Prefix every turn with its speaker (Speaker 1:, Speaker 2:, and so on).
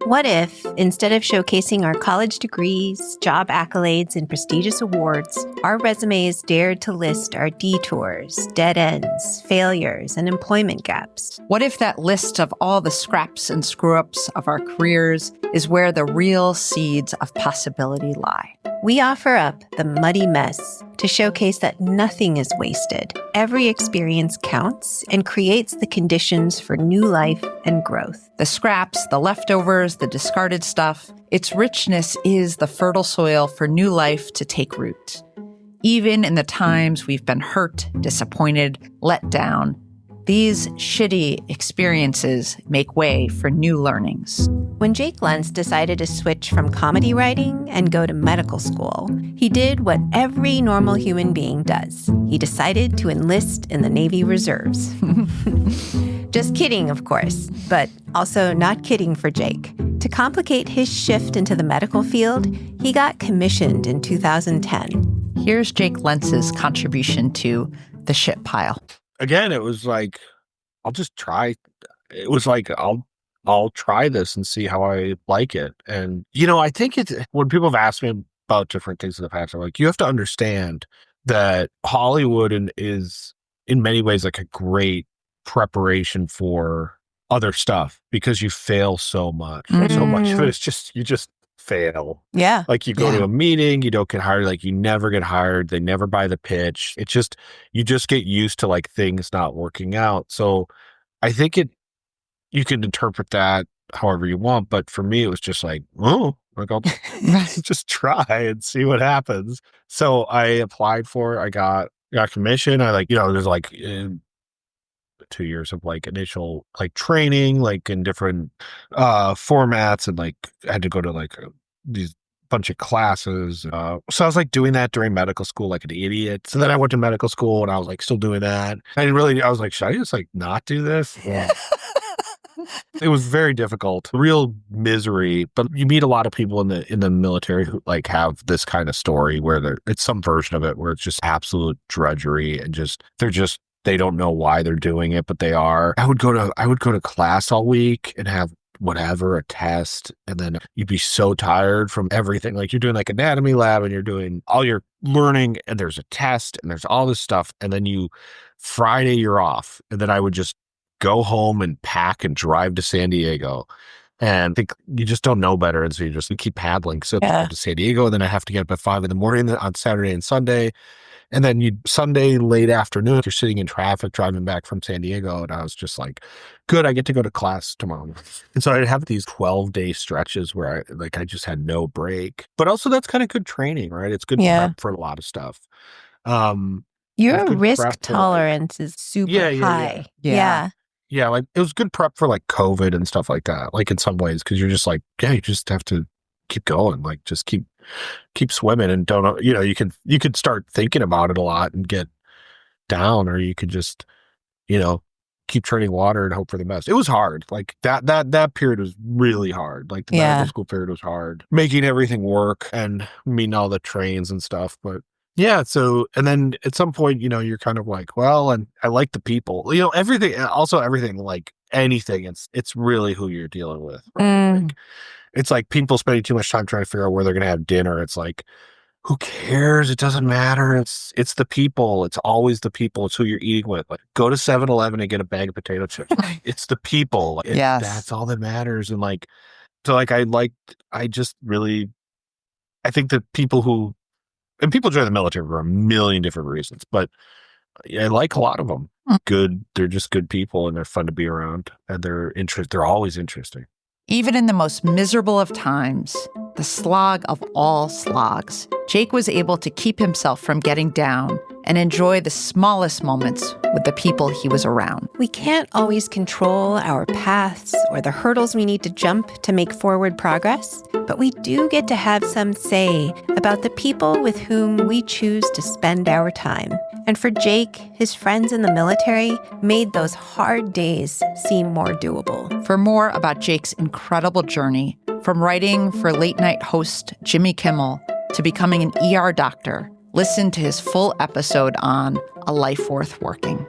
Speaker 1: What if, instead of showcasing our college degrees, job accolades, and prestigious awards, our resumes dared to list our detours, dead ends, failures, and employment gaps?
Speaker 2: What if that list of all the scraps and screw-ups of our careers is where the real seeds of possibility lie?
Speaker 1: We offer up the muddy mess to showcase that nothing is wasted. Every experience counts and creates the conditions for new life and growth.
Speaker 2: The scraps, the leftovers, the discarded stuff, its richness is the fertile soil for new life to take root. Even in the times we've been hurt, disappointed, let down, these shitty experiences make way for new learnings.
Speaker 1: When Jake Lentz decided to switch from comedy writing and go to medical school, he did what every normal human being does. He decided to enlist in the Navy Reserves. Just kidding, of course, but also not kidding for Jake. To complicate his shift into the medical field, he got commissioned in 2010.
Speaker 2: Here's Jake Lentz's contribution to the shit pile.
Speaker 3: Again, it was like, I'll just try. It was like, I'll try this and see how I like it. And, I think when people have asked me about different things in the past, I'm like, you have to understand that Hollywood is in many ways like a great preparation for other stuff because you fail so much. So much of it is just, you just fail.
Speaker 1: Yeah.
Speaker 3: Like you go to a meeting, you don't get hired, like you never get hired. They never buy the pitch. It's just, you just get used to like things not working out. So I think you can interpret that however you want. But for me, it was just like, I'll just try and see what happens. So I applied for it. I got commissioned. I there's like 2 years of like initial like training, like in different formats, and like I had to go to like these bunch of classes. So I was like doing that during medical school like an idiot. So then I went to medical school and I was like still doing that. I was like, should I just like not do this?
Speaker 1: Yeah.
Speaker 3: It was very difficult, real misery. But you meet a lot of people in the military who like have this kind of story where it's some version of it where it's just absolute drudgery and they don't know why they're doing it, but they are. I would go to class all week and have a test, and then you'd be so tired from everything. Like you're doing like anatomy lab and you're doing all your learning, and there's a test and there's all this stuff, and then Friday you're off, and then I would just go home and pack and drive to San Diego. And think you just don't know better, and so you keep paddling. So I go to San Diego, and then I have to get up at 5 a.m. on Saturday and Sunday. And then Sunday late afternoon, you're sitting in traffic driving back from San Diego. And I was just like, good, I get to go to class tomorrow. And so I'd have these 12-day stretches where I just had no break. But also that's kind of good training, right? It's good prep for a lot of stuff.
Speaker 1: Your risk tolerance is super high. Yeah.
Speaker 3: Yeah, like it was good prep for like COVID and stuff like that. Like in some ways, because you're just like, you just have to keep going. Like just keep swimming, and don't, you could start thinking about it a lot and get down, or you could just, keep treading water and hope for the best. It was hard. Like that period was really hard. Like the medical school period was hard, making everything work and meeting all the trains and stuff. But yeah, so, and then at some point, you're kind of like, well, and I like the people, everything, like anything, it's really who you're dealing with. Right? Like, it's like people spending too much time trying to figure out where they're going to have dinner. It's like, who cares? It doesn't matter. It's the people. It's always the people. It's who you're eating with. Like, go to 7-Eleven and get a bag of potato chips. It's the people. That's all that matters. And like, so like, I think that people join the military for a million different reasons, but I like a lot of them. Good. They're just good people, and they're fun to be around, and they're always interesting.
Speaker 2: Even in the most miserable of times, the slog of all slogs, Jake was able to keep himself from getting down and enjoy the smallest moments with the people he was around.
Speaker 1: We can't always control our paths or the hurdles we need to jump to make forward progress, but we do get to have some say about the people with whom we choose to spend our time. And for Jake, his friends in the military made those hard days seem more doable.
Speaker 2: For more about Jake's incredible journey, from writing for late-night host Jimmy Kimmel to becoming an ER doctor, listen to his full episode on A Life Worth Working.